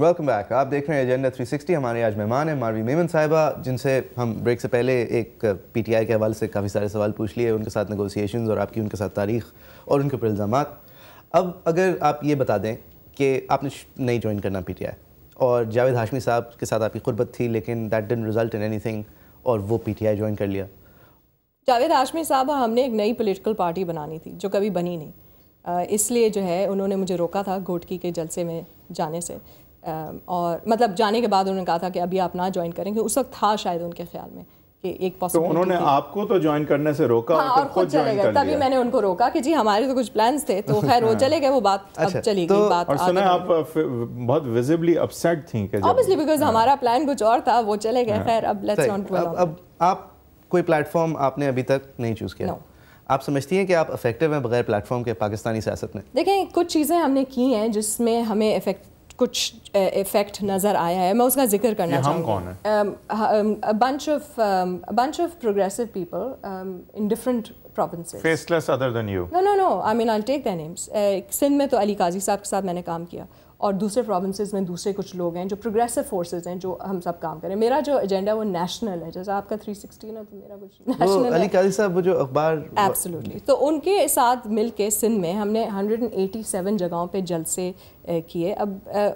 Welcome back. آپ دیکھ رہے ہیں ایجنڈا 360. ہمارے آج مہمان ہیں ماروی میمن صاحبہ, جن سے ہم بریک سے پہلے ایک پی ٹی آئی کے حوالے سے کافی سارے سوال پوچھ لیے, ان کے ساتھ نیگوسیشنز اور آپ کی ان کے ساتھ تاریخ اور ان کے اوپر الزامات. اب اگر آپ یہ بتا دیں کہ آپ نے نہیں جوائن کرنا پی ٹی آئی, اور جاوید ہاشمی صاحب کے ساتھ آپ کی قربت تھی لیکن that didn't result in any thing, اور وہ پی ٹی آئی جوائن کر لیا. جاوید ہاشمی صاحب, ہم نے ایک نئی پولیٹیکل پارٹی بنانی تھی جو کبھی بنی نہیں, اس لیے جو ہے انہوں نے مجھے روکا تھا گھوٹکی کے جلسے میں جانے سے, اور مطلب جانے کے بعد انہوں نے کہا تھا کہ ابھی آپ نہ جوائن کریں, کہ اس وقت تھا شاید ان کے خیال میں کہ ایک پاسبلٹی. تو انہوں نے آپ کو تو جوائن کرنے سے روکا اور خود چلے گئے. تبھی میں نے ان کو روکا کہ جی ہمارے تو کچھ پلانز تھے, تو خیر وہ چلے گئے, وہ بات اب چلی گئی. بات اور سنا آپ بہت ویزیبلی اپسیٹ تھیں کہ obviously because ہمارا پلان کچھ اور تھا, وہ چلے گئے. خیر اب لیٹس ناٹ ڈویل. اب آپ کوئی پلیٹ فارم آپ نے ابھی تک نہیں چوز کیا, آپ سمجھتی ہیں کہ آپ افیکٹو ہیں بغیر پلیٹ فارم کے پاکستانی سیاست میں؟ دیکھیں کچھ چیزیں ہم نے کی ہیں جس میں ہمیں کچھ افیکٹ نظر آیا ہے, میں اس کا ذکر کرنا چاہوں گا. ہم کون ہیں؟ bunch of progressive people in different provinces. Faceless other than you? No, I mean I'll take their names. Sindh میں تو علی قاضی صاحب کے ساتھ میں نے کام کیا, اور دوسرے پروونسز میں دوسرے کچھ لوگ ہیں جو پروگریسو فورسز ہیں جو ہم سب کام کریں. میرا جو ایجنڈا وہ نیشنل ہے, جیسے آپ کا 360 نا, تو میرا کچھ نیشنل ہے. علی قاضی صاحب وہ جو اخبار, ایبسلیوٹلی. تو ان کے ساتھ مل کے سندھ میں ہم نے 187 جگہوں پہ جلسے کیے. اب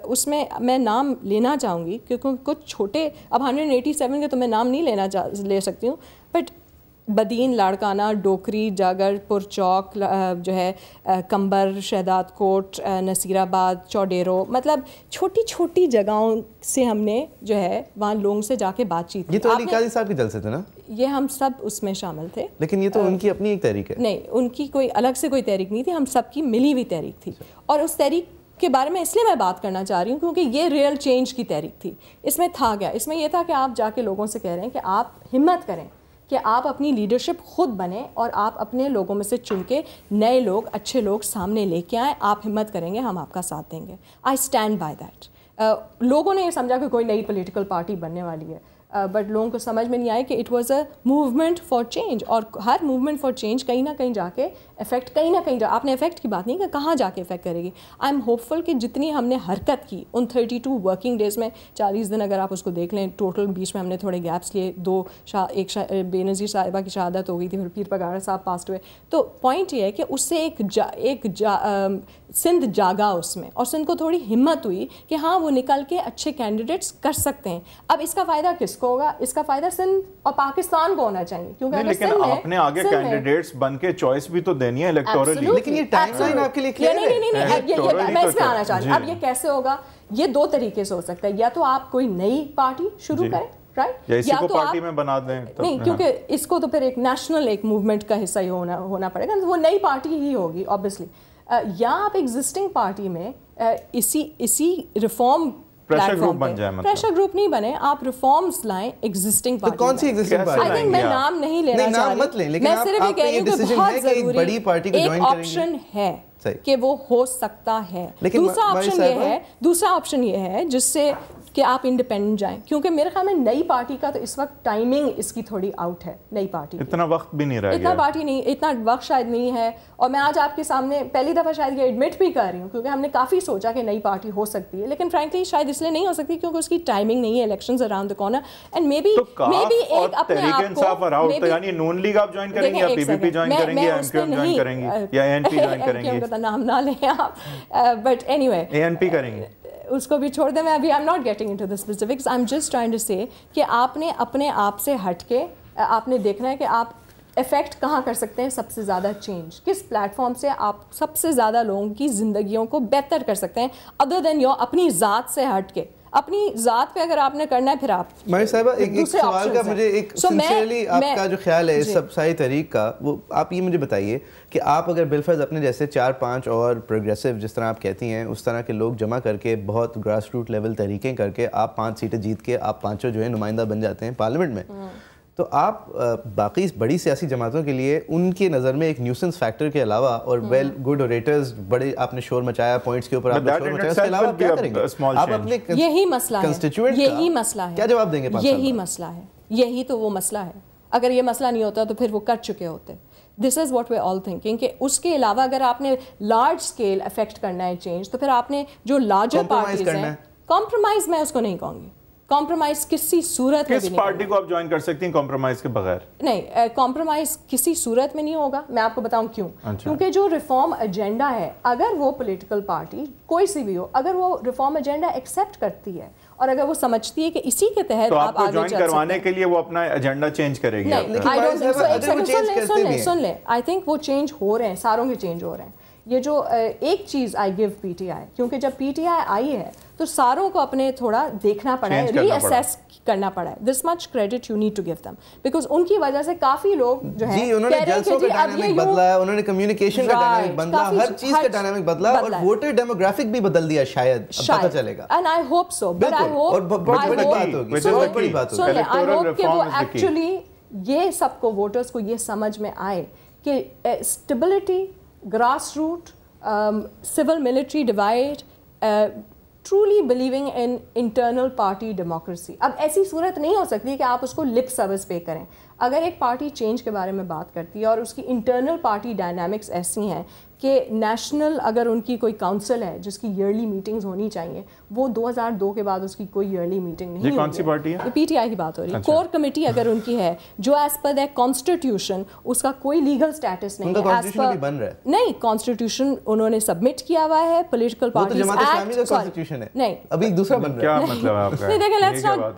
اس میں نام لینا چاہوں گی کیونکہ کچھ چھوٹے, اب 187 کے تو میں نام نہیں لے سکتی ہوں, بٹ بدین, لاڑکانہ, ڈوکری, جاگر پور چوک, جو ہے کمبر, شہداد کوٹ, نصیر آباد, چوڈیرو, مطلب چھوٹی چھوٹی جگہوں سے ہم نے جو ہے وہاں لوگوں سے جا کے بات چیت کی. یہ تو علی قاضی صاحب کے جلسے تھے نا؟ یہ ہم سب اس میں شامل تھے. لیکن یہ تو ان کی اپنی ایک تحریک ہے. نہیں, ان کی کوئی الگ سے کوئی تحریک نہیں تھی, ہم سب کی ملی ہوئی تحریک تھی. اور اس تحریک کے بارے میں اس لیے میں بات کرنا چاہ رہی ہوں کیونکہ یہ ریئل چینج کی تحریک تھی. اس میں تھا کیا, اس میں یہ تھا کہ آپ جا کے لوگوں سے کہہ رہے ہیں کہ آپ ہمت کریں کہ آپ اپنی لیڈرشپ خود بنیں, اور آپ اپنے لوگوں میں سے چن کے نئے لوگ, اچھے لوگ سامنے لے کے آئیں. آپ ہمت کریں گے, ہم آپ کا ساتھ دیں گے. I stand by that. لوگوں نے یہ سمجھا کہ کوئی نئی پولیٹیکل پارٹی بننے والی ہے, بٹ لوگوں کو سمجھ میں نہیں آیا کہ it was a movement for change. اور ہر موومنٹ فار چینج کہیں نہ کہیں جا کے افیکٹ, کہیں نہ کہیں آپ نے افیکٹ کی بات نہیں کہ کہاں جا کے افیکٹ کرے گی. آئی ایم ہوپ فل کہ جتنی ہم نے حرکت کی ان 32 ورکنگ ڈیز میں, 40 دن اگر آپ اس کو دیکھ لیں ٹوٹل, بیچ میں ہم نے تھوڑے گیپس لیے, ایک بے نظیر صاحبہ کی شہادت ہو گئی تھی, پھر پیر پگاڑا صاحب پاسٹ ہوئے. تو پوائنٹ یہ ہے کہ اس سے ایک سندھ جاگا اس میں, اور سندھ کو تھوڑی ہمت ہوئی کہ ہاں وہ نکل کے اچھے کینڈیڈیٹس کر سکتے ہیں. اب اس کا فائدہ کس کو ہوگا؟ اس کا فائدہ سندھ اور پاکستان کو ہونا چاہیے, کیونکہ لیکن آپ نے آگے کینڈیڈیٹس بن کے چوائس بھی تو دینی ہے الیکٹورلی. لیکن یہ ٹائم لائن آپ کے لیے کلیئر ہے؟ نہیں, میں اس میں آنا چاہ رہی ہوں. اب یہ کیسے ہوگا؟ یہ دو طریقے سے ہو سکتا ہے. یا تو آپ کوئی نئی پارٹی شروع کریں, رائٹ, یا اسی کو پارٹی میں بنا دیں. نہیں, کیونکہ اس کو تو پھر ایک نیشنل ایک موومنٹ کا حصہ ہی ہونا پڑے گا, وہ نئی پارٹی ہی ہوگی اوبیسلی. یا آپ ایگزسٹنگ پارٹی میں اسی ریفارم پریشر گروپ بن جائے, مطلب پریشر گروپ نہیں بنے, آپ ریفارمز لائیں ایگزسٹنگ پارٹی. کون سی ایگزسٹنگ پارٹی؟ آئی تھنک میں نام نہیں لینا چاہ رہی, مت لیں, لیکن میں صرف یہ کہہ رہی ہوں کہ بہت ضروری بڑی پارٹی کو جوائن کریں گے, ایک آپشن ہے کہ وہ ہو سکتا ہے. دوسرا آپشن یہ ہے جس سے کہ آپ انڈیپینڈنٹ جائیں, کیونکہ میرے خیال میں نئی پارٹی کا تو اس وقت ٹائمنگ اس کی تھوڑی آؤٹ ہے. نئی پارٹی اتنا وقت بھی نہیں رہ گیا, اتنا وقت شاید نہیں ہے. اور میں آج آپ کے سامنے پہلی دفعہ شاید یہ ایڈمٹ بھی کر رہی ہوں, کیونکہ ہم نے کافی سوچا کہ نئی پارٹی ہو سکتی ہے, لیکن فرینکلی شاید اس لیے نہیں ہو سکتی کیونکہ اس کی ٹائمنگ نہیں ہے, elections around the corner. And maybe ایک اپنے آپ کو, یعنی نون لیگ آپ جوائن کریں گے یا پی پی پی جوائن کریں گے یا ایم کیو ایم جوائن کریں گے یا اے این پی جوائن کریں گے؟ کا نام نہ لیں آپ, but anyway A N P کریں گے, اس کو بھی چھوڑ دیں. میں ابھی I am not getting into the specifics, I am just trying to say کہ آپ نے اپنے آپ سے ہٹ کے آپ نے دیکھنا ہے کہ آپ افیکٹ کہاں کر سکتے ہیں سب سے زیادہ چینج, کس پلیٹ فارم سے آپ سب سے زیادہ لوگوں کی زندگیوں کو بہتر کر سکتے ہیں ادر دین یور اپنی ذات سے ہٹ کے. اپنی ذات پہ اگر آپ نے کرنا ہے پھر آپ. ماہر صاحبہ ایک سوال کا مجھے ایک سنسیئرلی آپ کا جو خیال ہے اس سب ساری تحریک کا, وہ آپ یہ مجھے بتائیے کہ آپ اگر بالفرض اپنے جیسے 4-5 اور پروگریسو جس طرح آپ کہتی ہیں اس طرح کے لوگ جمع کر کے بہت گراس روٹ لیول تحریکیں کر کے آپ 5 سیٹیں جیت کے آپ 5 جو ہے نمائندہ بن جاتے ہیں پارلیمنٹ میں, تو آپ باقی بڑی سیاسی جماعتوں کے لیے ان کے نظر میں ایک نیوسنس فیکٹر کے علاوہ اور ویل گڈ اوریٹرز بڑے آپ نے شور مچایا پوائنٹس کے اوپر, آپ نے شور مچایا, اس کے علاوہ کیا کریں گے آپ اپنے یہی مسئلہ ہے, یہی مسئلہ ہے, کیا جواب دیں گے؟ یہی مسئلہ ہے, یہی تو وہ مسئلہ ہے. اگر یہ مسئلہ نہیں ہوتا تو پھر وہ کر چکے ہوتے. دس is what we all thinking کہ اس کے علاوہ اگر آپ نے لارج اسکیل افیکٹ کرنا ہے چینج, تو پھر آپ نے جو لارجر پارٹیز ہیں کمپرومائز میں اس کو نہیں کہوں گی, کمپرومائز کسی صورت میں کس پارٹی کو آپ جوائن کر سکتی ہیں کمپرومائز کے بغیر؟ نہیں, کمپرومائز کسی صورت میں نہیں ہوگا. میں آپ کو بتاؤں کیوں. کیونکہ جو ریفارم ایجنڈا ہے, اگر وہ پولیٹیکل پارٹی کوئی سی بھی ہو, اگر وہ ریفارم ایجنڈا ایکسیپٹ کرتی ہے اور اگر وہ سمجھتی ہے کہ اسی کے تحت آپ آگے چل سکتے ہیں, تو کروانے کے لیے وہ اپنا ایجنڈا چینج کرے گی. سن لیں, آئی تھنک وہ چینج ہو رہے ہیں, ساروں کے چینج ہو رہے ہیں. یہ جو ایک چیز آئی گیو پی ٹی آئی, کیونکہ جب پی ٹی آئی آئی ہے تو ساروں کو اپنے تھوڑا دیکھنا پڑا ہے, ری اسیس کرنا پڑا ہے. This much credit you need to give them, because ان کی وجہ سے کافی لوگ جو ہے انہوں نے جلسوں کا ڈائنامک بدلا ہے, انہوں نے کمیونیکیشن کا ڈائنامک بدلا, ہر چیز کا ڈائنامک بدلا, اور ووٹر ڈیموگرافک بھی بدل دیا شاید, پتہ چلے گا. And I hope so, but I hope, اور بہت بڑی بات ہوگی, بہت بڑی بات ہوگی. آئی ہوپ کہ وہ ایکچولی یہ سب کو ووٹرز کو یہ سمجھ میں آئے کہ stability, grass root, civil military divide, truly believing in internal party democracy. اب ایسی صورت نہیں ہو سکتی کہ آپ اس کو لپ سروس پے کریں. اگر ایک پارٹی چینج کے بارے میں بات کرتی ہے اور اس کی انٹرنل پارٹی ڈائنامکس ایسی ہیں کہ نیشنل اگر ان کی کوئی کاؤنسل ہے جس کی ایئرلی میٹنگز ہونی چاہیے, وہ 2002 کے بعد اس کی کوئی ایئرلی میٹنگ نہیں ہوئی. کون سی پارٹی ہے؟ پی ٹی آئی کی بات ہو رہی ہے. کور کمیٹی اگر ان کی ہے جو ایز پر دا کانسٹیٹیوشن اس کا کوئی لیگل اسٹیٹس نہیں ہے, ایز پر نہیں کانسٹیٹیوشن انہوں نے سبمٹ کیا ہوا ہے, پولیٹیکل پارٹیز ایکٹ نہیں, ابھی دوسرا بن رہا ہے. کیا مطلب ہے آپ کا؟ نہیں دیکھیں,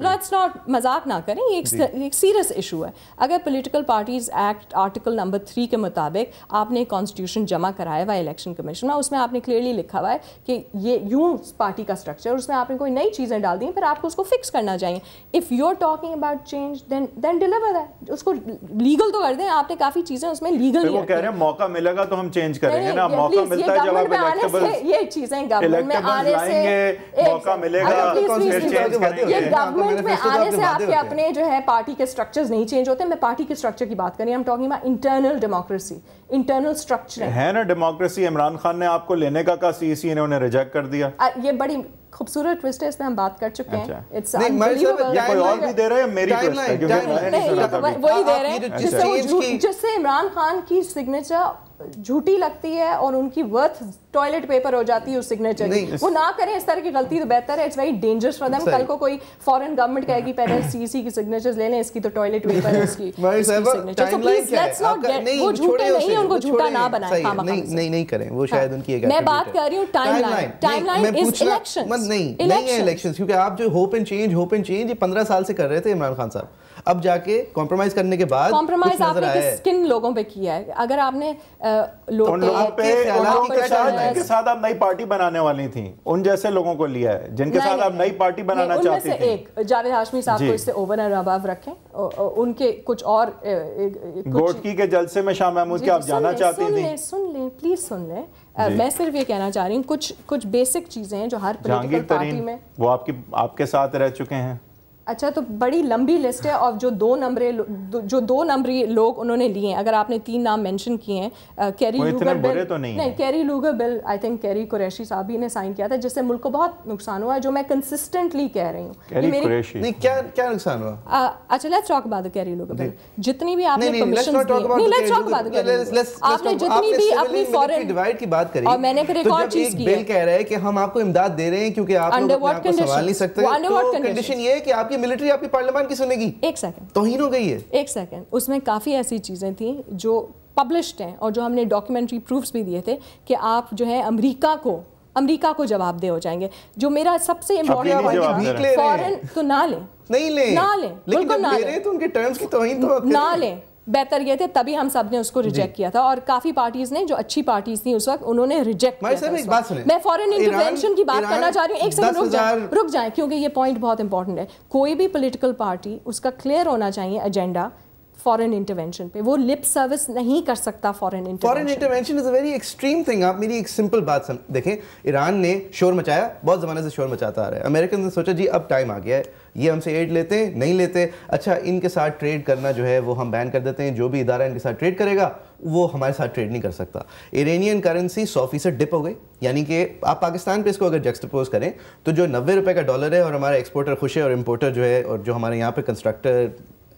لیٹس ناٹ مذاق نہ کریں, یہ ایک سیریس ایشو ہے. اگر political parties act article number 3 کے مطابق آپ نے کانسٹیٹیوشن جمع کرایا ہوا الیکشن کمیشن میں, اس میں آپ نے کلیئرلی لکھا ہوا ہے کہ یہ یوں پارٹی کا اسٹرکچر, اس میں آپ نے کوئی نئی چیزیں ڈال دی ہیں, پھر آپ کو اس کو فکس کرنا چاہیے. If you are talking about change then deliver that, اس کو لیگل تو کر دیں. آپ نے کافی چیزیں اس میں لیگل, وہ کہہ رہے ہیں موقع ملے گا تو ہم چینج کریں گے نا. موقع ملتا ہے جب آپ الیکٹیبل, یہ چیزیں گورنمنٹ میں آنے سے موقع ملے گا, یہ گورنمنٹ میں آنے سے آپ کے اپنے جو ہے پارٹی کے اسٹرکچرز نہیں چینج ہوتے. میں پارٹی کے اسٹرکچر کی بات کر رہی ہوں, I'm talking about internal democracy, internal structure ہے نا ڈیموکریسی. عمران خان نے آپ کو لینے کا کہا, سی سی نے انہیں ریجیکٹ کر دیا. یہ بڑی خوبصورت ٹوسٹ ہے, اس میں ہم بات کر چکے ہیں. کوئی اور بھی دے رہے ہیں, میری ٹوسٹ ہے وہی دے رہے ہیں جس سے عمران خان کی سگنیچر جھوٹی لگتی ہے اور ان کی ورتھ ٹوائلٹ پیپر ہو جاتی ہے اس سگنیچر کی. وہ نہ کریں اس طرح کی غلطی, تو بہتر ہے. It's very dangerous for them. کل کو کوئی فارن گورنمنٹ کہے گی پہلے سی سی کی سگنیچرز لے لیں, اس کی تو ٹوائلٹ پیپر ہے اس کی signature. So please let's not get, وہ جھوٹے نہیں, ان کو جھوٹا نہ بنائیں. نہیں کریں وہ, شاید ان کی ایک میں بات کر رہی ہوں ٹائم لائن از الیکشن. نہیں ہے الیکشن, کیونکہ آپ جو ہوپ اینڈ چینج یہ 15 سال سے کر رہے تھے عمران خان صاحب. اب جا کے کمپرومائز کرنے کے بعد کمپرومائز آپ نے کن لوگوں پہ کیا ہے؟ اگر آپ نے جن کے ساتھ آپ نئی پارٹی بنانے والی تھیں, ان جیسے لوگوں کو لیا ہے جن کے ساتھ آپ نئی پارٹی بنانا چاہتی تھیں. ایک جاوید ہاشمی صاحب کو اس سے اوور اینڈ ابو رکھیں, ان کے کچھ اور گوٹکی کے جلسے میں شاہ محمود کے آپ جانا چاہتی تھیں. سن لیں پلیز, سن لیں. میں صرف یہ کہنا چاہ رہی ہوں کچھ بیسک چیزیں ہیں جو ہر پولیٹیکل پارٹی میں, وہ آپ کے ساتھ رہ چکے ہیں. اچھا, تو بڑی لمبی لسٹ ہے اور جو دو نمبری لوگ انہوں نے لیے ہیں. اگر آپ نے 3 نام مینشن کیے ہیں, کیری لوگر بل, نہیں carry Lugar bill, I think carry Qureshi صاحب ہی نے سائن کیا تھا, جس سے ملک کو بہت نقصان ہوا ہے, جو میں کنسسٹنٹلی کہہ رہی ہوں. کیا نقصان ہوا؟ اچھا, let's talk about carry Lugar bill. جتنی بھی آپ نے پرمیشنز دی, نہیں let's talk about carry Lugar, آپ نے جتنی بھی اپنی فارن ڈیوائڈ کی بات کری, اور میں نے پھر ایک اور چیز کی ہے, بل کہہ رہا ہے کہ ہم آپ کو امداد دے رہے ہیں کیونکہ آپ لوگ اپنے آپ کو سنبھال نہیں سکتے. تو کنڈیشن یہ ہے کہ آپ کی ملٹری آپ کی پارلیمنٹ کی سنے گی. ایک سیکنڈ, توہین ہو گئی ہے. ایک سیکنڈ, اس میں کافی ایسی چیزیں تھیں جو پبلشڈ ہیں اور جو ہم نے ڈاکیومنٹری پروفس بھی دیے تھے کہ آپ جو ہے امریکہ کو جواب دے ہو جائیں گے. جو میرا سب سے امپورٹنٹ, فورن تو نہ لیں, بالکل نہ لیں, تو ان کے ٹرمز کی توہین تو نہ لیں. بہتر یہ تھے, تبھی ہم سب نے اس کو ریجیکٹ کیا تھا, اور کافی پارٹیز نے جو اچھی پارٹیز تھیں اس وقت انہوں نے ریجیکٹ کیا. میں فارن انٹرونشن کی بات کرنا چاہ رہی ہوں. ایک سیکنڈ رک جائیں کیونکہ یہ پوائنٹ بہت امپورٹنٹ ہے. کوئی بھی پولیٹیکل پارٹی, اس کا کلیئر ہونا چاہیے ایجنڈا فارن انٹرونشن پہ. وہ لپ سروس نہیں کر سکتا foreign intervention is a very extreme thing. آپ میری ایک سمپل بات دیکھیں, ایران نے شور مچایا, بہت زمانے سے شور مچاتا آ رہا ہے. امریکن نے سوچا جی اب ٹائم آ گیا ہے, یہ ہم سے ایڈ لیتے ہیں, نہیں لیتے, اچھا ان کے ساتھ ٹریڈ کرنا جو ہے وہ ہم بین کر دیتے ہیں, جو بھی ادارہ ان کے ساتھ ٹریڈ کرے گا وہ ہمارے ساتھ ٹریڈ نہیں کر سکتا. ایرانین کرنسی 100% ڈپ ہو گئی, یعنی کہ آپ پاکستان پہ اس کو اگر جیکسٹپوز کریں تو جو 90 روپے کا ڈالر ہے اور ہمارا ایکسپورٹر خوش ہے اور امپورٹر جو ہے, اور جو ہمارے یہاں پہ constructor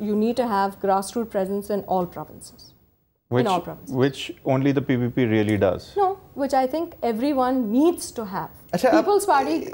you need to have grassroots presence in all provinces. Which only the PPP really does. No, which I think everyone needs to have. People's Party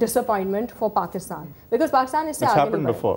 disappointment for Pakistan, because Pakistan is happened before.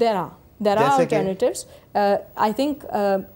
there are alternatives. I think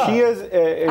she is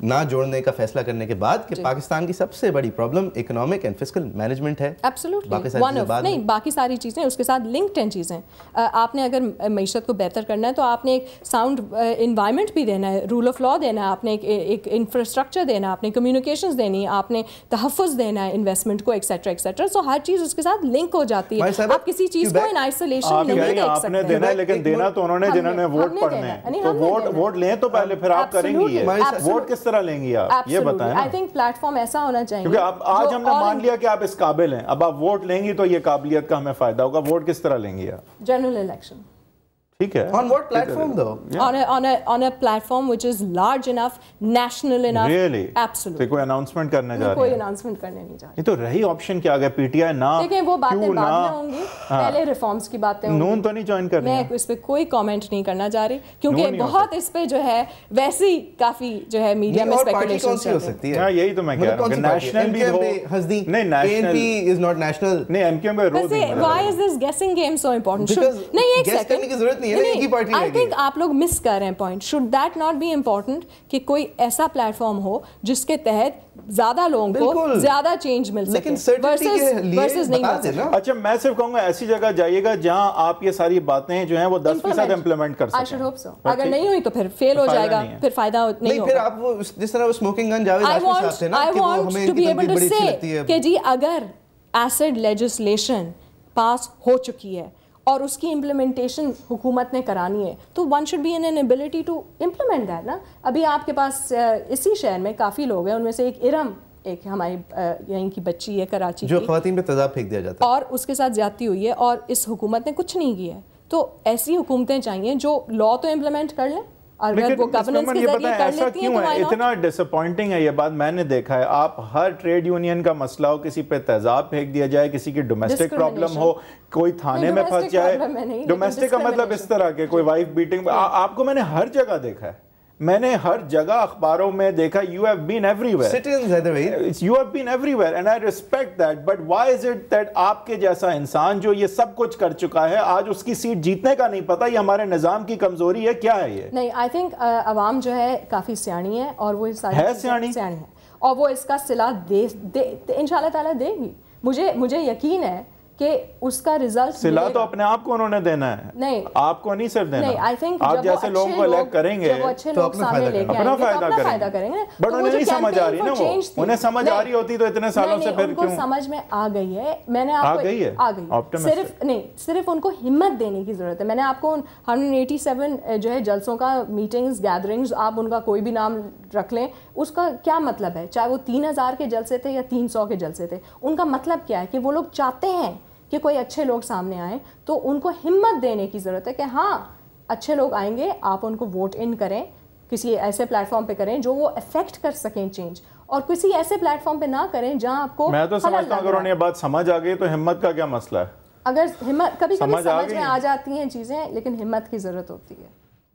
نہ جوڑنے کا فیصلہ کرنے کے بعد کہ پاکستان کی سب سے بڑی problem economic and fiscal management ہے. نہیں, باقی ساری چیزیں اس کے ساتھ لنکڈ ہیں چیزیں. آپ نے اگر معیشت کو بہتر کرنا ہے تو آپ نے ایک ساؤنڈ انوائرمنٹ بھی دینا ہے, رول آف لا دینا ہے, آپ نے ایک انفراسٹرکچر دینا ہے, آپ نے کمیونیکیشنز دینی ہے, آپ نے تحفظ دینا ہے انویسٹمنٹ کو, ایکسیٹرا ایکسیٹرا. سو ہر چیز اس کے ساتھ لنک ہو جاتی ہے. آپ کسی چیز کو ان آئسولیشن نہیں دیکھ سکتے. دینا ہے لیکن دینا تو انہوں نے جنہوں نے ووٹ پڑھنے ہیں, تو ووٹ لیں تو پہلے پھر آپ کریں گی. ووٹ کس طرح لیں گی آپ, یہ بتائیں. آئی تھنک پلیٹ فارم ایسا ہونا چاہیے کیونکہ اب آج ہم نے مان لیا کہ آپ اس قابل ہیں, اب آپ ووٹ لیں گی تو یہ قابلیت کا ہمیں فائدہ ہوگا. ووٹ کس طرح لیں گی آپ؟ General election. ٹھیک ہے. On what platform though? On a platform which is large enough, national enough. Really? Absolutely. تو کوئی announcement کرنے جا رہے ہیں؟ کوئی announcement کرنے نہیں جا رہے. یہ تو رہی آپشن کیا گیا, پی ٹی آئی نہ, دیکھیں وہ باتیں بعد میں ہوں گی, پہلے ریفارمز کی باتیں ہوں گی. نون تو نہیں جوائن کر رہی ہیں. میں اس پہ کوئی کامنٹ نہیں کرنا چاہ رہی کیونکہ بہت اس پہ جو ہے ویسی کافی جو ہے میڈیا میں اسپیکولیشن ہو سکتی ہے. یہی تو میں کہہ رہا ہوں کہ نیشنل بھی ہو. نہیں, نیشنل از ناٹ نیشنل. نہیں, ایم کیو ایم پہ روز نہیں. Why is this guessing game so important? نہیں, ایک گیس کرنے کی ضرورت نہیں ہے, ایک ہی پارٹی. I think آپ لوگ مس کر رہے ہیں point. Should that not be important کہ کوئی ایسا پلیٹ فارم ہو جس کے تحت زیادہ لوگوں کو زیادہ چینج مل سکے ورسز نہیں مل سکے. اچھا, میں صرف کہوں گا ایسی جگہ جائیے گا جہاں آپ یہ ساری باتیں جو ہیں وہ 10% امپلیمنٹ کر سکیں. I should hope so. اگر نہیں ہوئی تو پھر فیل ہو جائے گا, پھر فائدہ نہیں ہوگا. پھر آپ وہ جس طرح وہ اسموکنگ گن جاوید آصفی صاحب تھے نا کہ وہ ہمیں ان کی تنقید بڑی اچھی لگتی ہے کہ جی اگر ایسڈ لیجسلیشن پاس ہو چکی ہے اور اس کی امپلیمنٹیشن حکومت نے کرانی ہے تو one should be an ability to implement that نا. ابھی آپ کے پاس اسی شہر میں کافی لوگ ہیں, ان میں سے ایک ارم, ایک ہماری یہیں کی بچی ہے کراچی کی, جو خواتین پہ تیزاب پھینک دیا جاتا ہے اور اس کے ساتھ زیادتی ہوئی ہے اور اس حکومت نے کچھ نہیں کیا ہے. تو ایسی حکومتیں چاہیے جو لا تو امپلیمنٹ کر لیں, اگر وہ گورننس کے ذریعے کر لیتی ہیں. اتنا ڈس اپوائنٹنگ ہے یہ بات, میں نے دیکھا ہے. آپ ہر ٹریڈ یونین کا مسئلہ ہو, کسی پہ تیزاب پھینک دیا جائے, کسی کی ڈومیسٹک پرابلم ہو, کوئی تھانے میں پھنس جائے. ڈومیسٹک کا مطلب اس طرح کے کوئی وائف بیٹنگ, آپ کو میں نے ہر جگہ دیکھا ہے, میں نے ہر جگہ اخباروں میں دیکھا. You have been everywhere. Citizens are the way. You have been everywhere and I respect that. But why is it that آپ کے جیسا انسان جو یہ سب کچھ کر چکا ہے آج اس کی سیٹ جیتنے کا نہیں پتا؟ یہ ہمارے نظام کی کمزوری ہے, کیا ہے یہ؟ نہیں, I think عوام جو ہے کافی سیانی ہے اور وہ سیانی ہے اور وہ اس کا صلہ انشاءاللہ تعالیٰ دے گی. مجھے یقین ہے کہ اس کا رزلٹ صلہ تو اپنے آپ کو انہوں نے دینا ہے, نہیں آپ کو نہیں صرف دینا. آپ جیسے لوگوں کو الیکٹ کریں گے تو اپنا فائدہ کریں گے. بٹ انہیں نہیں سمجھ آ رہی نا, وہ انہیں سمجھ آ رہی ہوتی تو اتنے سالوں سے پھر کیوں سمجھ میں آ گئی ہے. میں نے آپ کو صرف ان کو ہمت دینے کی ضرورت ہے. میں نے آپ کو 187 جو ہے جلسوں کا میٹنگز گیدرنگز, آپ ان کا کوئی بھی نام رکھ لیں, اس کا کیا مطلب ہے, چاہے وہ 3000 کے جلسے تھے یا 300 کے جلسے تھے, ان کا مطلب کیا ہے کہ وہ لوگ چاہتے ہیں کہ کوئی اچھے لوگ سامنے آئیں. تو ان کو ہمت دینے کی ضرورت ہے کہ ہاں اچھے لوگ آئیں گے, آپ ان کو ووٹ ان کریں, کسی ایسے پلیٹ فارم پہ کریں جو وہ افیکٹ کر سکیں چینج, اور کسی ایسے پلیٹ فارم پہ نہ کریں جہاں آپ کو. میں تو سمجھتا ہوں اگر انہیں یہ بات سمجھ آ گئی تو ہمت کا کیا مسئلہ ہے. اگر ہمت کبھی سمجھ میں آ جاتی ہیں چیزیں, لیکن ہمت کی ضرورت ہوتی ہے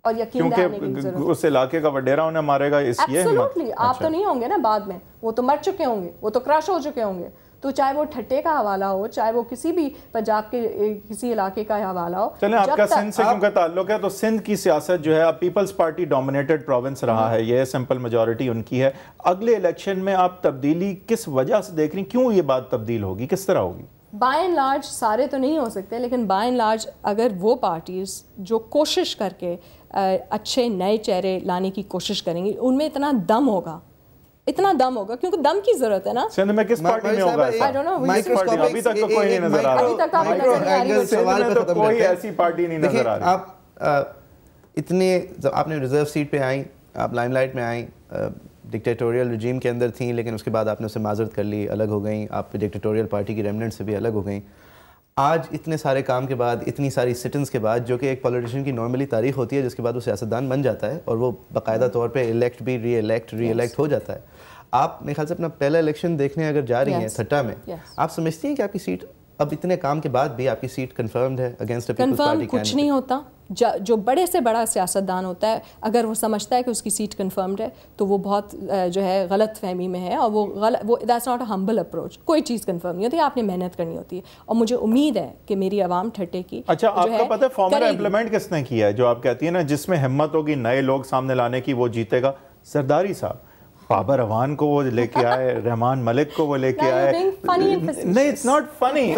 اور یقین دلانے کی ضرورت ہے. اس علاقے کا وڈیرا انہیں مارے گا اس لیے. ایبسولوٹلی, آپ تو نہیں ہوں گے نا بعد میں, وہ تو مر چکے ہوں گے, وہ تو کراش ہو چکے ہوں گے. تو چاہے وہ ٹھٹے کا حوالہ ہو, چاہے وہ کسی بھی پنجاب کے کسی علاقے کا حوالہ ہو. چلیں, آپ کا سندھ سے کیونکہ تعلق ہے تو سندھ کی سیاست جو ہے اب پیپلز پارٹی ڈومینیٹڈ پروونس رہا ہے, یہ سمپل میجورٹی ان کی ہے. اگلے الیکشن میں آپ تبدیلی کس وجہ سے دیکھ رہی ہیں, کیوں یہ بات تبدیل ہوگی, کس طرح ہوگی؟ بائی اینڈ لارج سارے تو نہیں ہو سکتے, لیکن بائی اینڈ لارج اگر وہ پارٹیز جو کوشش کر کے اچھے نئے چہرے لانے کی کوشش کریں گی, ان میں اتنا دم ہوگا کیونکہ دم کی ضرورت ہے نا. سندھ میں کس پارٹی میں ہوگا ایسا؟ ابھی تک تو کوئی نہیں نظر آ رہا. سندھ میں تو کوئی ایسی پارٹی نہیں نظر آ رہی. آپ اتنے, آپ نے ریزرو سیٹ پہ آئیں, آپ لائم لائٹ میں آئیں, ڈکٹیٹوریل رجیم کے اندر تھیں, لیکن اس کے بعد آپ نے اسے معذرت کر لی, الگ ہو گئیں, آپ ڈکٹیٹوریل پارٹی کی ریمننٹ سے بھی الگ ہو گئیں. آج اتنے سارے کام کے بعد, اتنی ساری سٹنز کے بعد, جو کہ ایک پولیٹیشین کی نارملی تاریخ ہوتی ہے جس کے بعد وہ سیاستدان بن جاتا ہے اور وہ باقاعدہ طور پہ الیکٹ بھی ری الیکٹ ہو جاتا ہے. آپ میرے خیال سے اپنا پہلا الیکشن دیکھنے اگر جا رہی ہیں تھٹا میں, آپ سمجھتی ہیں کہ آپ کی سیٹ اب اتنے کام کے بعد بھی آپ کی سیٹ کنفرمڈ ہے اگینسٹ اے پیپلز پارٹی؟ کچھ نہیں ہوتا. جو بڑے سے بڑا سیاستدان ہوتا ہے, اگر وہ سمجھتا ہے کہ اس کی سیٹ کنفرمڈ ہے تو وہ بہت جو ہے غلط فہمی میں ہے, اور وہ that's not a humble approach. کوئی چیز کنفرم نہیں ہوتی, آپ نے محنت کرنی ہوتی ہے, اور مجھے امید ہے کہ میری عوام ٹھٹے کی. اچھا, آپ کا پتہ ہے فارمولا امپلیمنٹ کس نے کیا ہے, جو آپ کہتی ہیں نا جس میں ہمت ہوگی نئے لوگ سامنے لانے کی وہ جیتے گا؟ زرداری صاحب. بابر روان کو وہ لے کے آئے, رحمان ملک کو وہ لے کے آئے. نہیں, اٹس ناٹ فنی,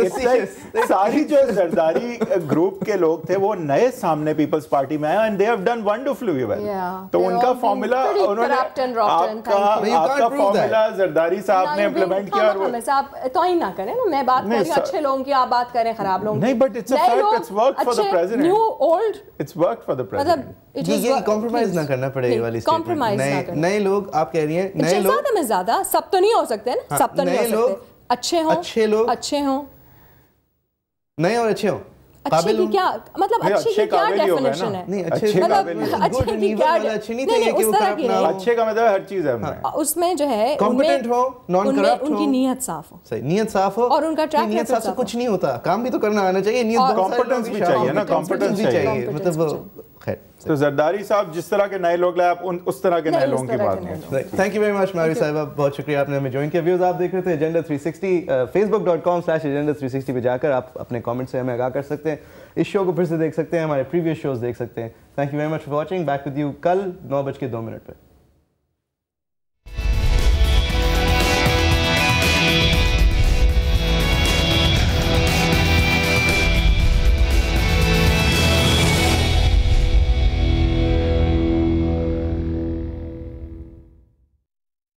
ساری جو زرداری گروپ کے لوگ تھے وہ نئے سامنے پیپلز پارٹی میں آئے and they have done wonderfully well. تو ان کا فارمولا انہوں نے آپ کا فارمولا زرداری صاحب نے امپلیمنٹ کیا. آپ توہین نہ کریں نا, میں بات کر رہی ہوں اچھے لوگوں کی, آپ بات کریں خراب لوگوں کی. نہیں, but it's a fact, it's work for the president, new old, it's work for the president. یہ کمپرومائز نہ کرنا پڑے یہ والی اسٹیٹمنٹ. نئے لوگ آپ کہہ رہی ہیں, نئے لوگ زیادہ میں زیادہ, سب تو نہیں ہو سکتے نا, سب تو نہیں ہو سکتے, اچھے لوگ اچھے ہوں, نئے اور اچھے ہوں, اچھے کی کیا مطلب, اچھے کی کیا ڈیفینیشن ہے؟ نہیں, اچھے اچھے کی کیا نہیں, اس طرح کی نہیں, اچھے کا مطلب ہر چیز ہے اس میں جو ہے کمپیٹنٹ ہو, نان کرپٹ ہو, ان کی نیت صاف ہو. صحیح, نیت صاف ہو, اور ان کا ٹریک نیت صاف سے کچھ نہیں ہوتا, کام بھی تو کرنا آنا چاہیے, نیت کمپیٹنس بھی چاہیے نا, کمپیٹنس بھی چاہیے. مطلب خیر, تو زرداری صاحب جس طرح کے نئے لوگ لائے, آپ اس طرح کے نئے لوگوں کی بات نہیں. تھینک یو ویری مچ ماوی صاحبہ, بہت شکریہ آپ نے ہمیں جوائن کیا. ویوز آپ دیکھ رہے تھے ایجنڈا 360, facebook.com/agenda360 پہ جا کر آپ اپنے کامنٹ سے ہمیں آگاہ کر سکتے ہیں. اس شو کو پھر سے دیکھ سکتے ہیں, ہمارے پریویس شوز دیکھ سکتے ہیں. Thank you very much for watching. Back with you کل 9:02 پہ.